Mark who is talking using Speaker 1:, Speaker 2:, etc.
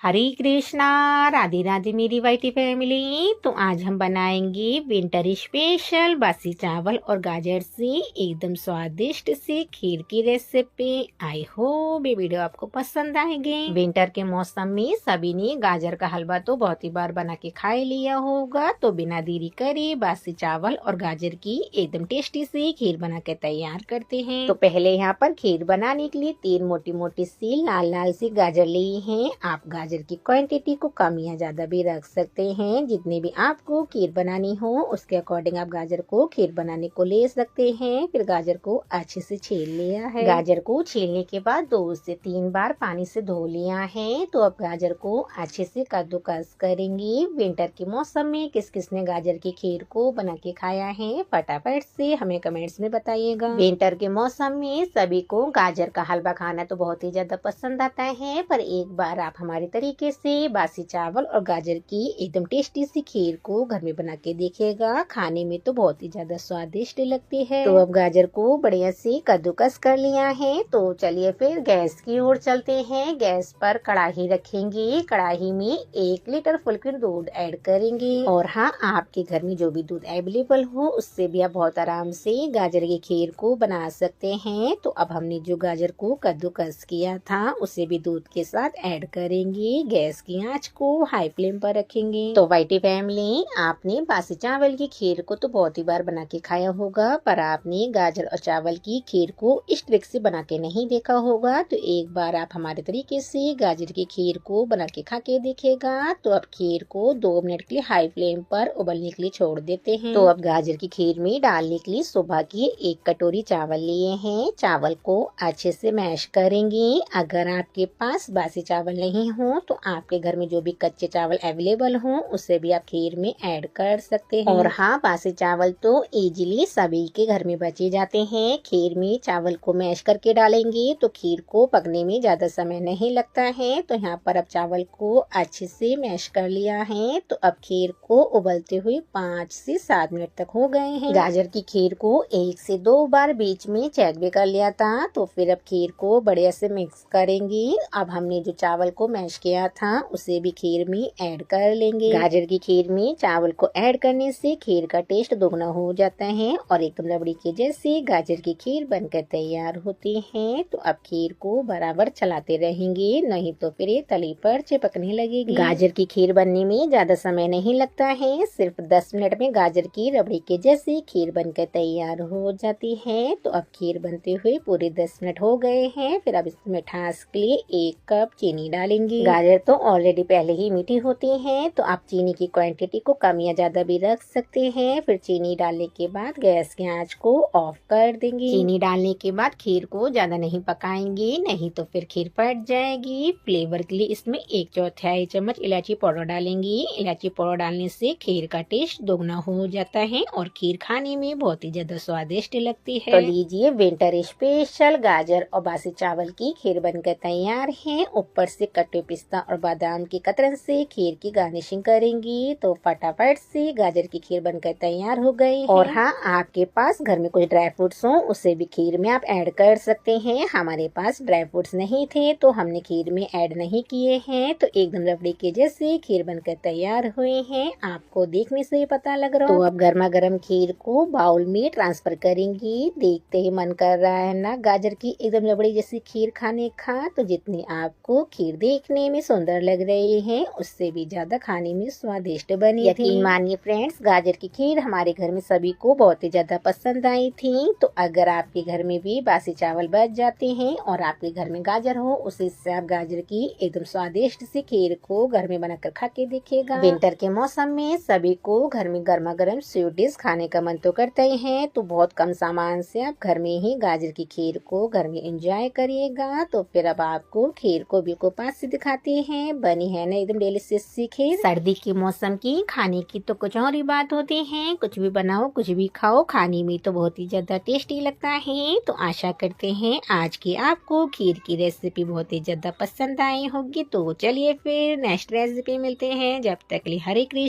Speaker 1: हरे कृष्णा। राधे राधे मेरी वाइटी फैमिली। तो आज हम बनाएंगे विंटर स्पेशल बासी चावल और गाजर से एकदम स्वादिष्ट सी खीर की रेसिपी। आई होप ये वीडियो आपको पसंद आएगी। विंटर के मौसम में सभी ने गाजर का हलवा तो बहुत ही बार बना के खा लिया होगा। तो बिना देरी करे बासी चावल और गाजर की एकदम टेस्टी सी खीर बना के तैयार करते हैं। तो पहले यहाँ पर खीर बनाने के लिए 3 मोटी मोटी सी लाल लाल सी गाजर ली है। आप गाजर की क्वांटिटी को कम या ज्यादा भी रख सकते हैं। जितनी भी आपको खीर बनानी हो उसके अकॉर्डिंग आप गाजर को खीर बनाने को ले सकते हैं। फिर गाजर को अच्छे से छील लिया है। गाजर को छीलने के बाद 2 से 3 बार पानी से धो लिया है। तो अब गाजर को अच्छे से कद्दूकस करेंगे। विंटर के मौसम में किस किसने गाजर की खीर को बना के खाया है फटाफट से हमें कमेंट्स में बताइएगा। विंटर के मौसम में सभी को गाजर का हलवा खाना तो बहुत ही ज्यादा पसंद आता है, पर एक बार आप हमारे तरीके से बासी चावल और गाजर की एकदम टेस्टी सी खीर को घर में बना के देखिएगा। खाने में तो बहुत ही ज्यादा स्वादिष्ट लगती है। तो अब गाजर को बढ़िया से कद्दूकस कर लिया है। तो चलिए फिर गैस की ओर चलते हैं। गैस पर कढ़ाई रखेंगे। कढ़ाई में 1 लीटर फुल क्रीम दूध ऐड करेंगे। और हाँ, आपके घर में जो भी दूध अवेलेबल हो उससे भी आप बहुत आराम से गाजर की खीर को बना सकते हैं। तो अब हमने जो गाजर को कद्दूकस किया था उसे भी दूध के साथ ऐड करेंगे। गैस की आंच को हाई फ्लेम पर रखेंगे। तो वाइटी फैमिली, आपने बासी चावल की खीर को तो बहुत ही बार बना के खाया होगा, पर आपने गाजर और चावल की खीर को इस ट्रिक से बना के नहीं देखा होगा। तो एक बार आप हमारे तरीके से गाजर की खीर को बना के खा के देखेगा। तो अब खीर को 2 मिनट के लिए हाई फ्लेम पर उबलने के लिए छोड़ देते हैं। तो अब गाजर की खीर में डालने के लिए सुबह की 1 कटोरी चावल लिए हैं। चावल को अच्छे से मैश करेंगे। अगर आपके पास बासी चावल नहीं हो तो आपके घर में जो भी कच्चे चावल अवेलेबल हो उसे भी आप खीर में ऐड कर सकते हैं। और हाँ, बासी चावल तो इजीली सभी के घर में बचे जाते हैं। खीर में चावल को मैश करके डालेंगे तो खीर को पकने में ज्यादा समय नहीं लगता है। तो यहाँ पर अब चावल को अच्छे से मैश कर लिया है। तो अब खीर को उबलते हुए 5 से 7 मिनट तक हो गए हैं। गाजर की खीर को 1 से 2 बार बीच में चेक भी कर लिया था। तो फिर अब खीर को बढ़िया से मिक्स करेंगे। अब हमने जो चावल को मैश किया था उसे भी खीर में ऐड कर लेंगे। गाजर की खीर में चावल को ऐड करने से खीर का टेस्ट दोगुना हो जाता है और एकदम रबड़ी के जैसे गाजर की खीर बनकर तैयार होती है। तो अब खीर को बराबर चलाते रहेंगे, नहीं तो फिर ये तली पर चिपकने लगेगी। गाजर की खीर बनने में ज्यादा समय नहीं लगता है। सिर्फ 10 मिनट में गाजर की रबड़ी के जैसी खीर बनकर तैयार हो जाती है। तो अब खीर बनते हुए पूरे 10 मिनट हो गए हैं। फिर अब इसमें मिठास के लिए 1 कप चीनी डालेंगे। गाजर तो ऑलरेडी पहले ही मीठी होती है, तो आप चीनी की क्वांटिटी को कम या ज्यादा भी रख सकते हैं। फिर चीनी डालने के बाद गैस की आंच को ऑफ कर देंगे। चीनी डालने के बाद खीर को ज्यादा नहीं पकाएंगे, नहीं तो फिर खीर फट जाएगी। फ्लेवर के लिए इसमें 1/4 चम्मच इलायची पाउडर डालेंगे। इलायची पाउडर डालने से खीर का टेस्ट दोगुना हो जाता है और खीर खाने में बहुत ही ज्यादा स्वादिष्ट लगती है। तो लीजिए, विंटर स्पेशल गाजर और बासी चावल की खीर बनकर तैयार है। ऊपर से कटे पिस्ता और बादाम की कतरन से खीर की गार्निशिंग करेंगी। तो फटाफट से गाजर की खीर बनकर तैयार हो गई है। और हाँ, आपके पास घर में कुछ ड्राई फ्रूट्स हो उसे भी खीर में आप ऐड कर सकते हैं। हमारे पास ड्राई फ्रूट्स नहीं थे तो हमने खीर में ऐड नहीं किए हैं। तो एकदम रबड़ी के जैसे खीर बनकर तैयार हुए हैं। आपको देखने से ही पता लग रहा है। तो अब गर्मा गर्म खीर को बाउल में ट्रांसफर करेंगी। देखते ही मन कर रहा है ना गाजर की एकदम रबड़ी जैसी खीर खाने का। तो जितनी आपको खीर देखने में सुंदर लग रही है उससे भी ज्यादा खाने में स्वादिष्ट बनी थी। यकीन मानिए फ्रेंड्स, गाजर की खीर हमारे घर में सभी को बहुत ही ज्यादा पसंद आई थी। तो अगर आपके घर में भी बासी चावल बच जाते हैं और आपके घर में गाजर हो उसी से आप गाजर की एकदम स्वादिष्ट सी खीर को घर में बनाकर खा के देखिएगा। विंटर के मौसम में सभी को घर में गर्मा गर्म स्वीट डिश खाने का मन तो करता ही है। तो बहुत कम सामान से आप घर में ही गाजर की खीर को घर में एंजॉय करिएगा। तो फिर अब आपको खीर को भी को पास से दिखाते हैं। बनी है ना एकदम डिलीशियस सी खीर। सर्दी के मौसम की खाने की तो कुछ और ही बात होती है। कुछ भी बनाओ कुछ भी खाओ, खाने में तो बहुत ही ज्यादा टेस्टी लगता है। तो आशा करते हैं आज की आपको खीर की रेसिपी बहुत ही ज्यादा पसंद आई होगी। तो चलिए फिर नेक्स्ट रेसिपी मिलते हैं। जब तक के लिए हरे कृष्ण।